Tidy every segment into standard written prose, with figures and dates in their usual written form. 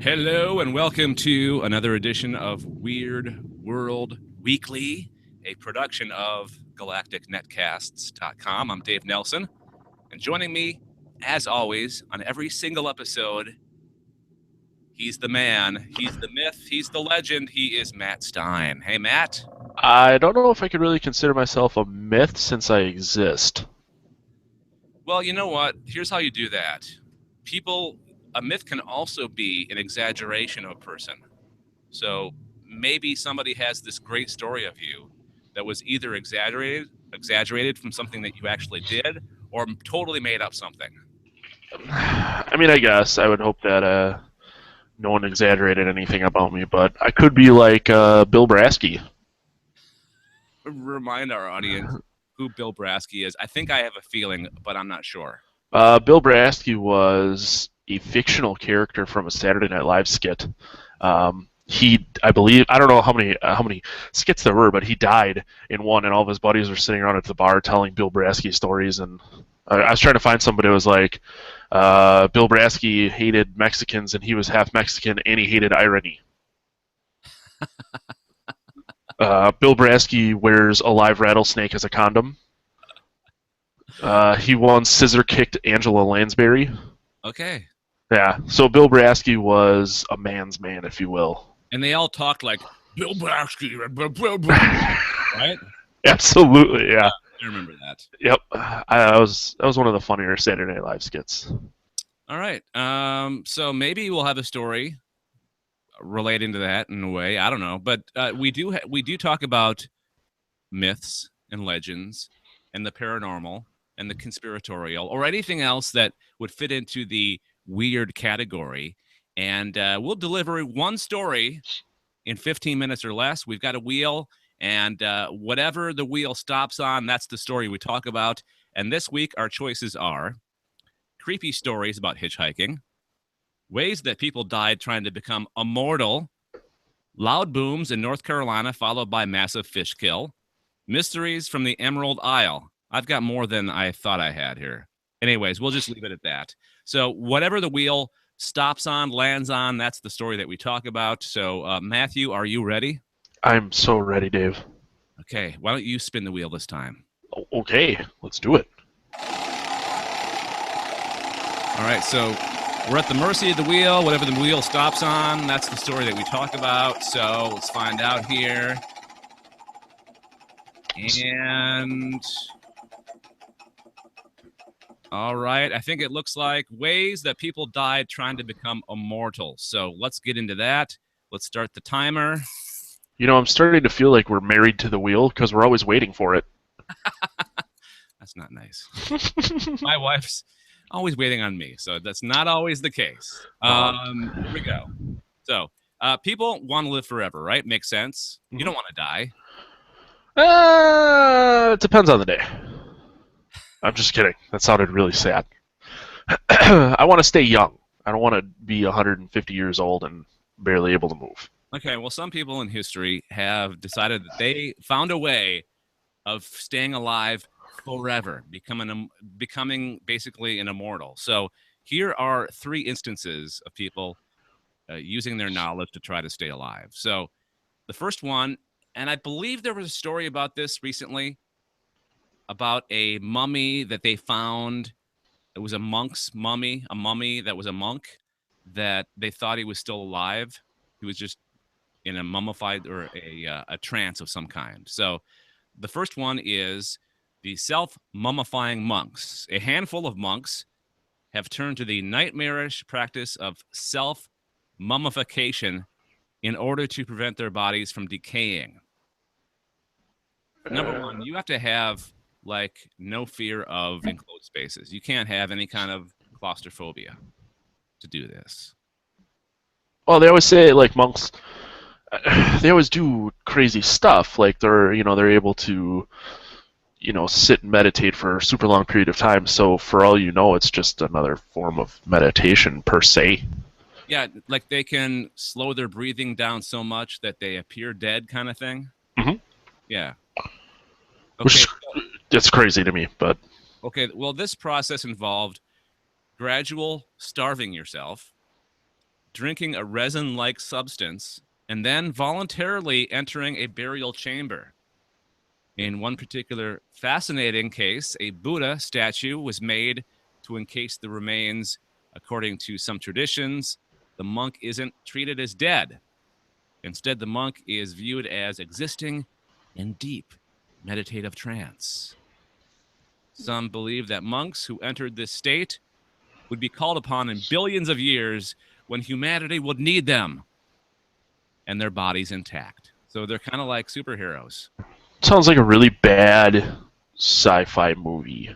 Hello and welcome to another edition of Weird World Weekly, a production of galacticnetcasts.com. I'm Dave Nelson, and joining me, as always, on every single episode, he's the man, he's the myth, he's the legend, he is Matt Stein. Hey, Matt. I don't know if I could really consider myself a myth since I exist. Well, you know what? Here's how you do that. A myth can also be an exaggeration of a person. So maybe somebody has this great story of you that was either exaggerated from something that you actually did, or totally made up something. I mean, I guess I would hope that no one exaggerated anything about me, but I could be like Bill Brasky. Remind our audience who Bill Brasky is. I think I have a feeling, but I'm not sure. Bill Brasky was a fictional character from a Saturday Night Live skit. I believe, I don't know how many skits there were, but he died in one, and all of his buddies were sitting around at the bar telling Bill Brasky stories. And I was trying to find somebody who was like, Bill Brasky hated Mexicans, and he was half Mexican, and he hated irony. Bill Brasky wears a live rattlesnake as a condom. He once scissor kicked Angela Lansbury. Okay. Yeah, so Bill Brasky was a man's man, if you will. And they all talked like Bill Brasky, right? Absolutely, yeah. I remember that. Yep, that was one of the funnier Saturday Night Live skits. All right. So maybe we'll have a story relating to that in a way. I don't know, but we do talk about myths and legends and the paranormal and the conspiratorial or anything else that would fit into the weird category. And we'll deliver one story in 15 minutes or less. We've got a wheel, and whatever the wheel stops on, that's the story we talk about. And this week, our choices are creepy stories about hitchhiking, ways that people died trying to become immortal, loud booms in North Carolina followed by massive fish kill, mysteries from the Emerald Isle. I've got more than I thought I had here. Anyways, we'll just leave it at that. So whatever the wheel stops on, lands on, that's the story that we talk about. So Matthew, are you ready? I'm so ready, Dave. Okay, why don't you spin the wheel this time? Okay, let's do it. All right, so we're at the mercy of the wheel. Whatever the wheel stops on, that's the story that we talk about. So let's find out here. And all right, I think it looks like ways that people died trying to become immortal. So let's get into that. Let's start the timer. You know, I'm starting to feel like we're married to the wheel because we're always waiting for it. That's not nice. My wife's always waiting on me, so that's not always the case. Here we go. So people want to live forever, right? Makes sense. Mm-hmm. You don't want to die. It depends on the day. I'm just kidding. That sounded really sad. I want to stay young. I don't want to be 150 years old and barely able to move. Okay, well, some people in history have decided that they found a way of staying alive forever, becoming basically an immortal. So here are 3 instances of people using their knowledge to try to stay alive. So the first one, and I believe there was a story about this recently, about a mummy that they found. It was a monk's mummy, a mummy that was a monk that they thought he was still alive. He was just in a mummified or a trance of some kind. So the first one is the self-mummifying monks. A handful of monks have turned to the nightmarish practice of self-mummification in order to prevent their bodies from decaying. Number one, you have to have like no fear of enclosed spaces. You can't have any kind of claustrophobia to do this. Well, they always say like monks, they always do crazy stuff. Like they're able to, sit and meditate for a super long period of time. So for all you know, it's just another form of meditation per se. Yeah, like they can slow their breathing down so much that they appear dead, kind of thing. Mm-hmm. Yeah. Okay. It's crazy to me, but okay. Well, this process involved gradual starving yourself, drinking a resin-like substance, and then voluntarily entering a burial chamber. In one particular fascinating case, a Buddha statue was made to encase the remains. According to some traditions, the monk isn't treated as dead. Instead, the monk is viewed as existing in deep meditative trance. Some believe that monks who entered this state would be called upon in billions of years when humanity would need them and their bodies intact. So they're kind of like superheroes. Sounds like a really bad sci-fi movie.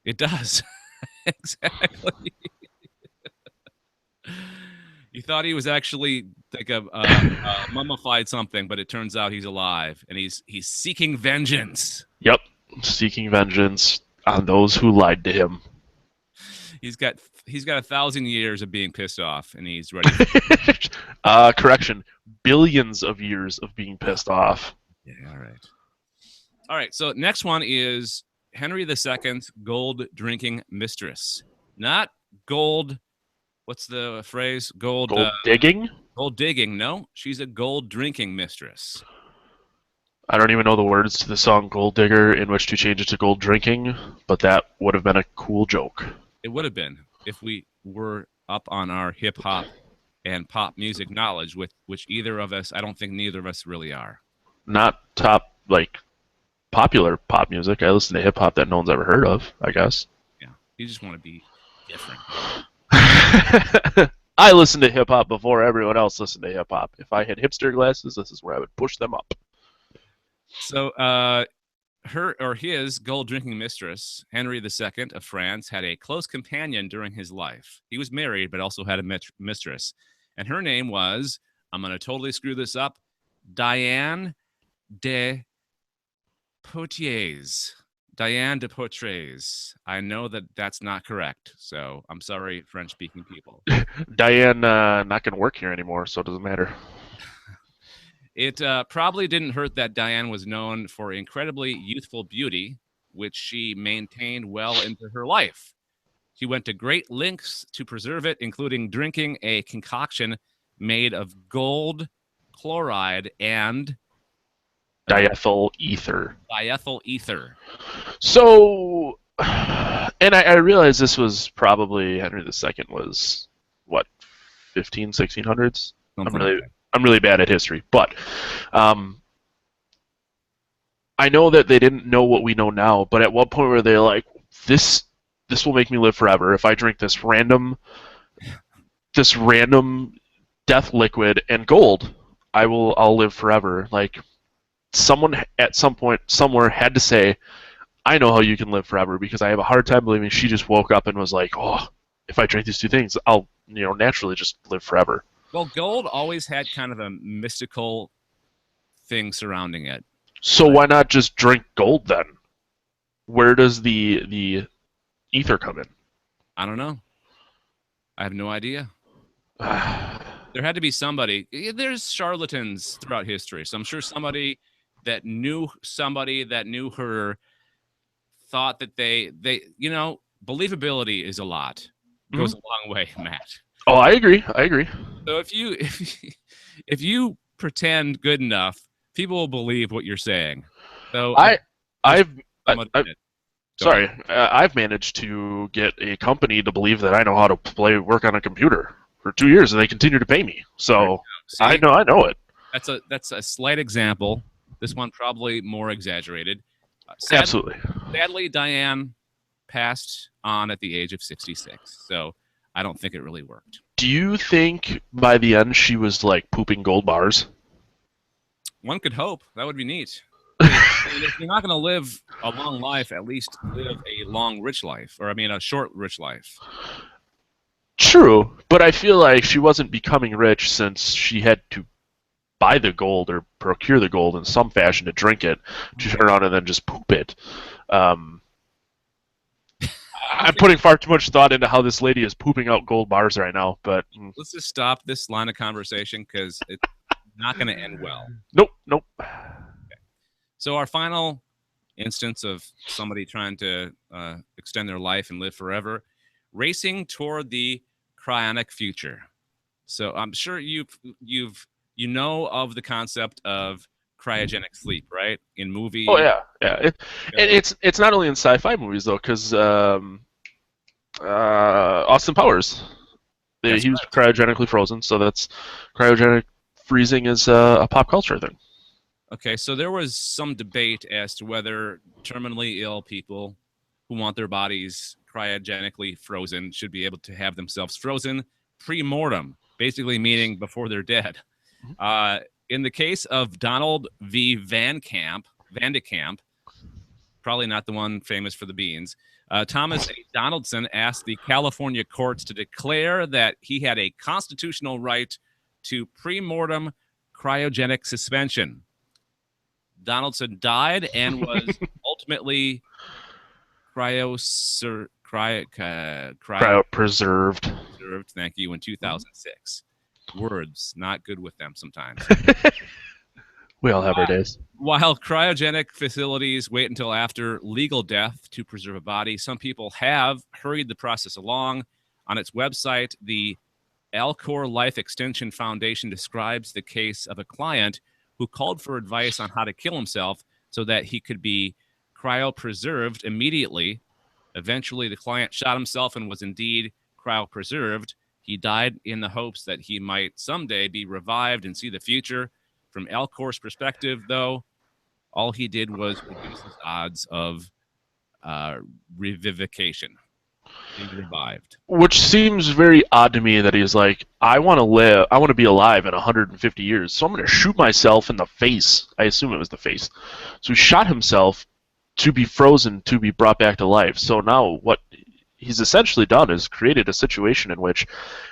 It does. Exactly. You thought he was actually like a mummified something, but it turns out he's alive and he's seeking vengeance. Yep, seeking vengeance on those who lied to him. He's got 1,000 years of being pissed off, and he's ready. Correction, billions of years of being pissed off. Yeah, all right. So next one is Henry II's gold drinking mistress. Not gold. What's the phrase? Gold digging? Gold digging. No, she's a gold drinking mistress. I don't even know the words to the song Gold Digger, in which to change it to gold drinking, but that would have been a cool joke. It would have been if we were up on our hip hop and pop music knowledge, which either of us, I don't think neither of us really are. Not top, like, popular pop music. I listen to hip hop that no one's ever heard of, I guess. Yeah, you just want to be different. I listened to hip hop before everyone else listened to hip hop. If I had hipster glasses, this is where I would push them up. So, his gold drinking mistress, Henry II of France, had a close companion during his life. He was married, but also had a mistress. And her name was, I'm going to totally screw this up, Diane de Poitiers. Diane de Poitiers. I know that that's not correct, so I'm sorry, French-speaking people. Diane not going to work here anymore, so it doesn't matter. It probably didn't hurt that Diane was known for incredibly youthful beauty, which she maintained well into her life. She went to great lengths to preserve it, including drinking a concoction made of gold chloride and diethyl ether. Diethyl ether. So, and I realize this was probably Henry II was, what, 1600s? I'm really bad at history, but I know that they didn't know what we know now, but at what point were they like, this will make me live forever if I drink this random death liquid and gold, I'll live forever. Like, someone at some point somewhere had to say, I know how you can live forever, because I have a hard time believing she just woke up and was like, oh, if I drink these two things, I'll naturally just live forever. Well, gold always had kind of a mystical thing surrounding it. So why not just drink gold then? Where does the ether come in? I don't know. I have no idea. There had to be somebody. There's charlatans throughout history, so I'm sure somebody that knew her thought that they believability is a lot. It goes a long way, Matt. Oh, I agree. So if you pretend good enough, people will believe what you're saying. So I've managed to get a company to believe that I know how to work on a computer for 2 years, and they continue to pay me. So I know it. That's a slight example. This one probably more exaggerated. Absolutely. Sadly, Diane passed on at the age of 66. So I don't think it really worked. Do you think by the end she was like pooping gold bars? One could hope. That would be neat. If you're not going to live a long life, at least live a long, rich life. Or, a short, rich life. True, but I feel like she wasn't becoming rich since she had to buy the gold or procure the gold in some fashion to drink it, to turn around and then just poop it. I'm putting far too much thought into how this lady is pooping out gold bars right now, but let's just stop this line of conversation because it's not going to end well. Nope. Okay. So our final instance of somebody trying to extend their life and live forever, racing toward the cryonic future. So I'm sure you know of the concept of cryogenic sleep, right? In Oh movie yeah, yeah. And shows. it's not only in sci-fi movies though, because Austin Powers, That's he was right. cryogenically frozen, so that's cryogenic freezing is a pop culture thing. Okay, so there was some debate as to whether terminally ill people who want their bodies cryogenically frozen should be able to have themselves frozen pre-mortem, basically meaning before they're dead. Uh, in the case of Donald V. Van de Kamp, probably not the one famous for the beans, Thomas A. Donaldson asked the California courts to declare that he had a constitutional right to pre-mortem cryogenic suspension. Donaldson died and was ultimately cryo Preserved. preserved. Thank you in 2006. Words not good with them sometimes. We all have our days. While cryogenic facilities wait until after legal death to preserve a body, some people have hurried the process along. On its website, the Alcor Life Extension Foundation describes the case of a client who called for advice on how to kill himself so that he could be cryopreserved immediately. Eventually, the client shot himself and was indeed cryopreserved. He died in the hopes that he might someday be revived and see the future. From Alcor's perspective, though, all he did was reduce his odds of uh, revivification, being revived. Which seems very odd to me that he's like, I want to live, I want to be alive in 150 years, so I'm going to shoot myself in the face. I assume it was the face. So he shot himself to be frozen, to be brought back to life. So now what he's essentially done is created a situation in which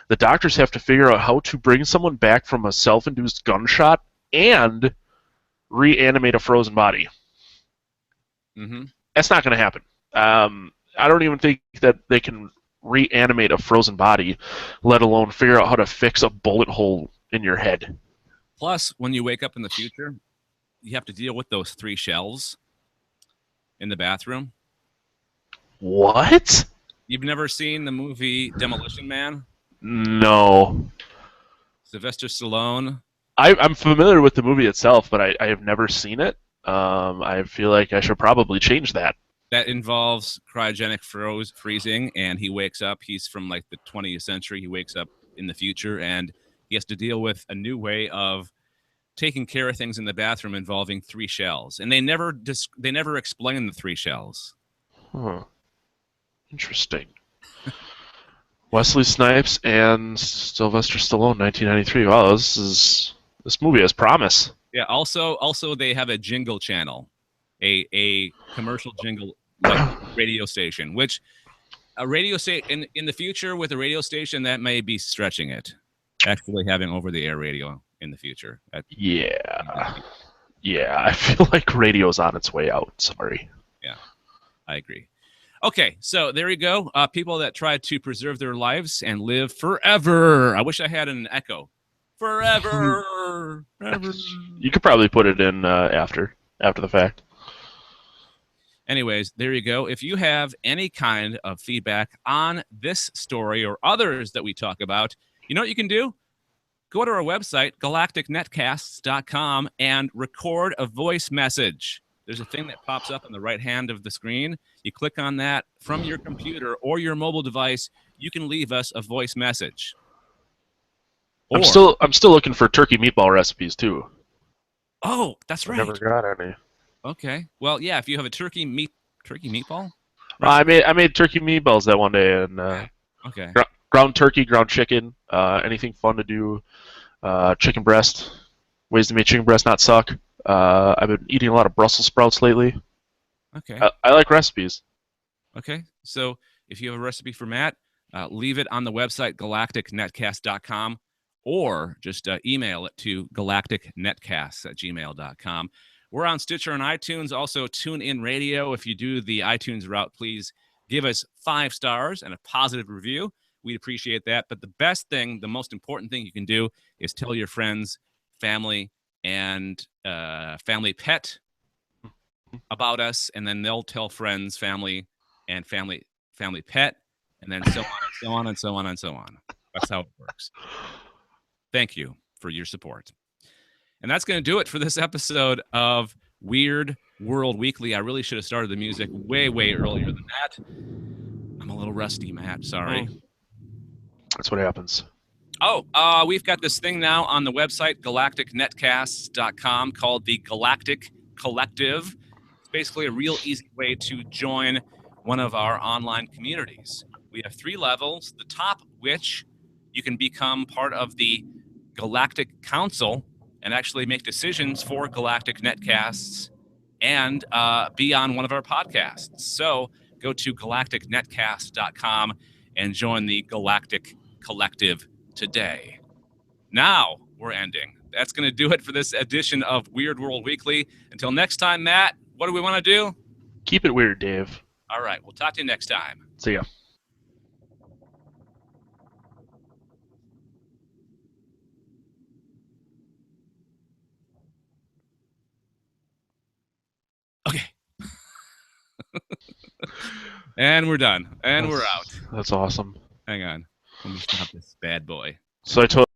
the doctors have to figure out how to bring someone back from a self-induced gunshot and reanimate a frozen body. Mm-hmm. That's not going to happen. I don't even think that they can reanimate a frozen body, let alone figure out how to fix a bullet hole in your head. Plus, when you wake up in the future, you have to deal with those 3 shelves in the bathroom. What? You've never seen the movie Demolition Man? No. Sylvester Stallone. I'm familiar with the movie itself, but I have never seen it. I feel like I should probably change that. That involves cryogenic freezing, and he wakes up. He's from like the 20th century. He wakes up in the future, and he has to deal with a new way of taking care of things in the bathroom involving 3 shells. And they never explain the 3 shells. Huh. Interesting. Wesley Snipes and Sylvester Stallone, 1993. Wow, this movie has promise. Yeah. Also, they have a jingle channel, a commercial jingle like radio station, which a radio station in the future with a radio station that may be stretching it. Actually, having over-the-air radio in the future. Yeah. Yeah, I feel like radio's on its way out. Sorry. Yeah, I agree. Okay, so there you go. People that try to preserve their lives and live forever. I wish I had an echo. Forever. Forever. You could probably put it in after the fact. Anyways, there you go. If you have any kind of feedback on this story or others that we talk about, you know what you can do? Go to our website, galacticnetcasts.com, and record a voice message. There's a thing that pops up on the right hand of the screen. You click on that from your computer or your mobile device. You can leave us a voice message. I'm still looking for turkey meatball recipes too. Oh, that's right. I never got any. Okay. Well, yeah. If you have a turkey meatball. I made turkey meatballs that one day, and okay. Ground turkey, ground chicken, anything fun to do. Chicken breast, ways to make chicken breast not suck. I've been eating a lot of Brussels sprouts lately. Okay. I like recipes. Okay. So if you have a recipe for Matt, leave it on the website, galacticnetcast.com, or just email it to galacticnetcasts@gmail.com. We're on Stitcher and iTunes. Also, TuneIn Radio. If you do the iTunes route, please give us 5 stars and a positive review. We'd appreciate that. But the best thing, the most important thing you can do is tell your friends, family, and family pet about us, and then they'll tell friends, family, and family pet, and then so on and so on and so on and so on. That's how it works. Thank you for your support. And that's going to do it for this episode of Weird World Weekly. I really should have started the music way, way earlier than that. I'm a little rusty, Matt. Sorry. That's what happens. Oh, we've got this thing now on the website, galacticnetcasts.com, called the Galactic Collective. It's basically a real easy way to join one of our online communities. We have 3 levels, the top which you can become part of the Galactic Council and actually make decisions for Galactic Netcasts and be on one of our podcasts. So go to galacticnetcast.com and join the Galactic Collective today. Now we're ending. That's going to do it for this edition of Weird World Weekly. Until next time, Matt, what do we want to do? Keep it weird, Dave. All right. We'll talk to you next time. See ya. Okay. And we're done. And we're out. That's awesome. Hang on. Let me stop this bad boy. So I told